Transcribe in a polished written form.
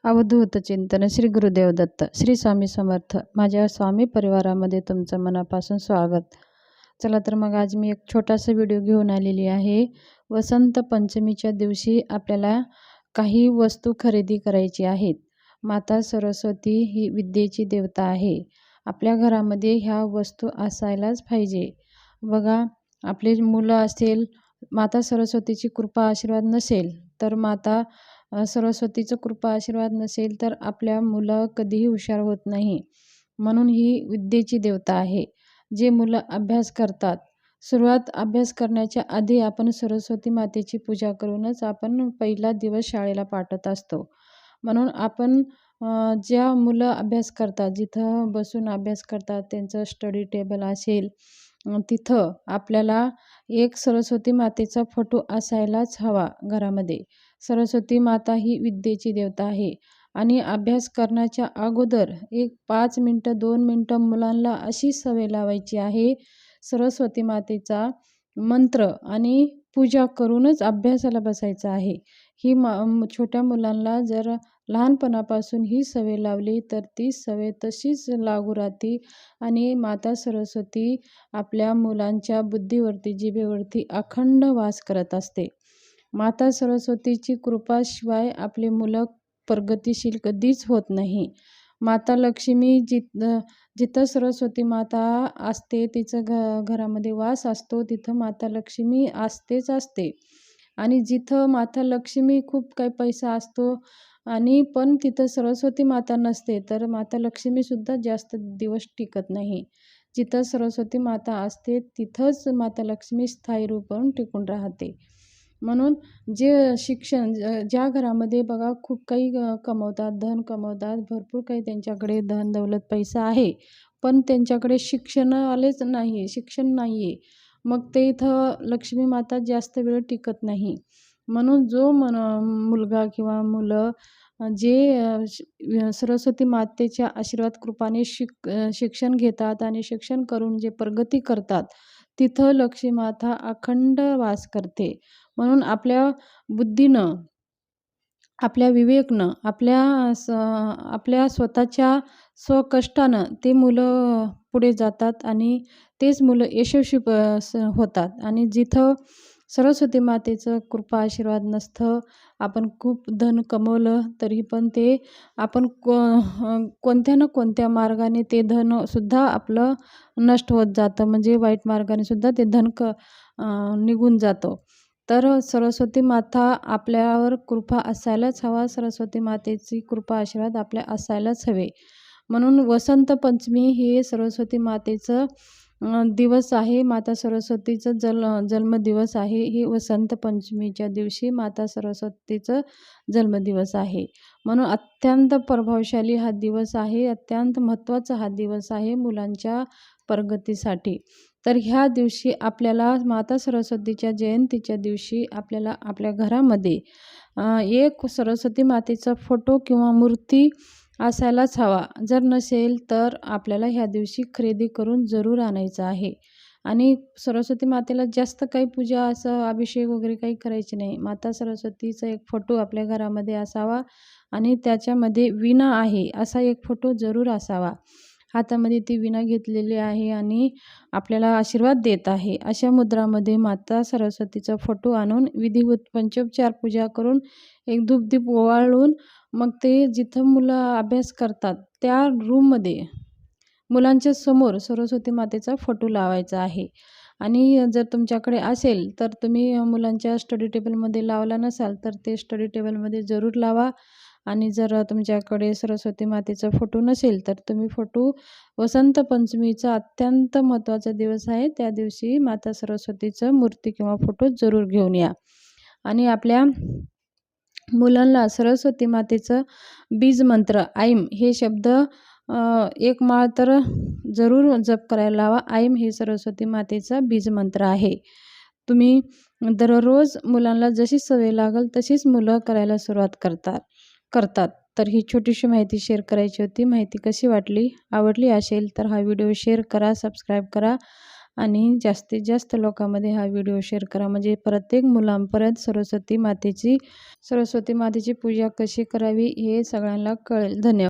अवधूत चिंतन श्री गुरुदेव दत्त श्री स्वामी समर्थ। माझ्या स्वामी परिवारामध्ये तुमचं मनापासून स्वागत। चला तर मग आज मी एक छोटासा व्हिडिओ घेऊन आलेली आहे। वसंत पंचमीच्या दिवशी आपल्याला काही वस्तू खरेदी करायची आहेत। माता सरस्वती ही विद्येची देवता आहे। आपल्या घरामध्ये ह्या वस्तू असायलाच पाहिजे। बघा, आपले मुलं असेल, माता सरस्वतीची कृपा आशीर्वाद नसेल तर सरस्वतीचं कृपा आशीर्वाद नसेल तर आपल्या मुलं कधीही हुशार होत नाही। म्हणून ही विद्येची देवता आहे। जे मुलं अभ्यास करतात, अभ्यास करण्याच्या आधी आपण सरस्वती मातेची पूजा करूनच आपण पहिला दिवस शाळेला पाठवत असतो। म्हणून आपण ज्या मुलं अभ्यास करतात, जिथं बसून अभ्यास करतात, त्यांचं स्टडी टेबल असेल, तिथं आपल्याला एक सरस्वती मातेचा फोटो असायलाच हवा घरामध्ये। सरस्वती माता ही विद्येची देवता आहे आणि अभ्यास करण्याच्या अगोदर एक 5 मिनटं 2 मिनटं मुलांना अशी सवय लावायची आहे, सरस्वती मातेचा मंत्र आणि पूजा करूनच अभ्यासाला बसायचं आहे। ही छोट्या मुलांना जर लहानपणापासून ही सवय लावली तर ती सवय तशीच लागू राहते आणि माता सरस्वती आपल्या मुलांच्या बुद्धीवरती, जिभेवरती अखंड वास करत असते। माता सरस्वतीची कृपाशिवाय आपले मुलं प्रगतिशील कधीच होत नाही। माता लक्ष्मी जिथं सरस्वती माता असते, तिचं घरामध्ये वास असतो, तिथं माता लक्ष्मी असतेच असते। आणि जिथं माता लक्ष्मी खूप काही पैसा असतो आणि पण तिथं सरस्वती माता नसते तर माता लक्ष्मीसुद्धा जास्त दिवस टिकत नाही। जिथं सरस्वती माता असते तिथंच माता लक्ष्मी स्थायी रूपाने टिकून राहते। म्हणून जे शिक्षण ज्या घरामध्ये बघा खूप काही कमवतात, धन कमवतात, भरपूर काही त्यांच्याकडे धन दौलत पैसा आहे, पण त्यांच्याकडे शिक्षण नाही आहे, मग ते इथं लक्ष्मी माता जास्त वेळ टिकत नाही। म्हणून जो मुलगा किंवा मुलं जे सरस्वती मातेच्या आशीर्वाद कृपाने शिक्षण घेतात आणि शिक्षण करून जे प्रगती करतात, तिथं लक्ष्मी माता अखंड वास करते। म्हणून आपल्या बुद्धीनं, आपल्या विवेकनं, आपल्या स्वतःच्या स्वकष्टानं ते मुलं पुढे जातात आणि तेच मुलं यशस्वी होतात। आणि जिथं सरस्वती मातेचं कृपा आशीर्वाद नसतं, आपण खूप धन कमवलं तरी पण ते आपण कोणत्या ना कोणत्या मार्गाने ते धनसुद्धा आपलं नष्ट होत जातं, म्हणजे वाईट मार्गाने सुद्धा ते धन निघून जातं। तर सरस्वती माता आपल्यावर कृपा असायलाच हवा, सरस्वती मातेची कृपा आशीर्वाद आपल्या असायलाच हवे। म्हणून वसंत पंचमी हे सरस्वती मातेचं दिवस आहे, माता सरस्वतीचं जन्मदिवस आहे। ही वसंत पंचमीच्या दिवशी माता सरस्वतीचं जन्मदिवस आहे। म्हणून अत्यंत प्रभावशाली हा दिवस आहे, अत्यंत महत्त्वाचा हा दिवस आहे मुलांच्या प्रगतीसाठी। तर ह्या दिवशी आपल्याला माता सरस्वतीच्या जयंतीच्या दिवशी आपल्याला आपल्या घरामध्ये एक सरस्वती मातेचा फोटो किंवा मूर्ती असायलाच हवा। जर नसेल तर आपल्याला ह्या दिवशी खरेदी करून जरूर आणायचं आहे। आणि सरस्वती मातेला जास्त काही पूजा, असं अभिषेक वगैरे काही करायचे नाही। माता सरस्वतीचा एक फोटो आपल्या घरामध्ये असावा आणि त्याच्यामध्ये वीणा आहे असा एक फोटो जरूर असावा। हातामध्ये ती वीणा घेतलेली आहे आणि आपल्याला आशीर्वाद देत आहे, अशा मुद्रामध्ये माता सरस्वतीचा फोटो आणून विधिवत पंचोपचार पूजा करून एक धूपदीप ओवाळून मग ते जिथं मुलं अभ्यास करतात त्या रूममध्ये मुलांच्या समोर सरस्वती मातेचा फोटो लावायचा आहे। आणि जर तुमच्याकडे असेल तर तुम्ही मुलांच्या स्टडी टेबलमध्ये लावला नसाल तर ते स्टडी टेबलमध्ये जरूर लावा। आणि जर तुमच्याकडे सरस्वती मातेचा फोटो नसेल तर तुम्ही वसंत पंचमीचा अत्यंत महत्त्वाचा दिवस आहे, त्या दिवशी माता सरस्वतीचं मूर्ती किंवा फोटो जरूर घेऊन या। आणि आपल्या मुलांना सरस्वती मातेचं बीज मंत्र ऐम हे शब्द एक माळ तर जरूर जप करायला लावा। ऐम हे सरस्वती मातेचा बीज मंत्र आहे। तुम्ही दररोज मुलांना जशी सवय लागल तशीच मुलं करायला सुरुवात करतात। तर ही छोटीशी माहिती शेअर करायची होती। माहिती कशी वाटली, आवडली असेल तर हा व्हिडिओ शेअर करा, सबस्क्राईब करा आणि जास्तीत जास्त लोकांमध्ये हा व्हिडिओ शेअर करा, म्हणजे प्रत्येक मुलांपर्यंत सरस्वती मातेची पूजा कशी करावी हे सगळ्यांना कळेल. धन्यवाद.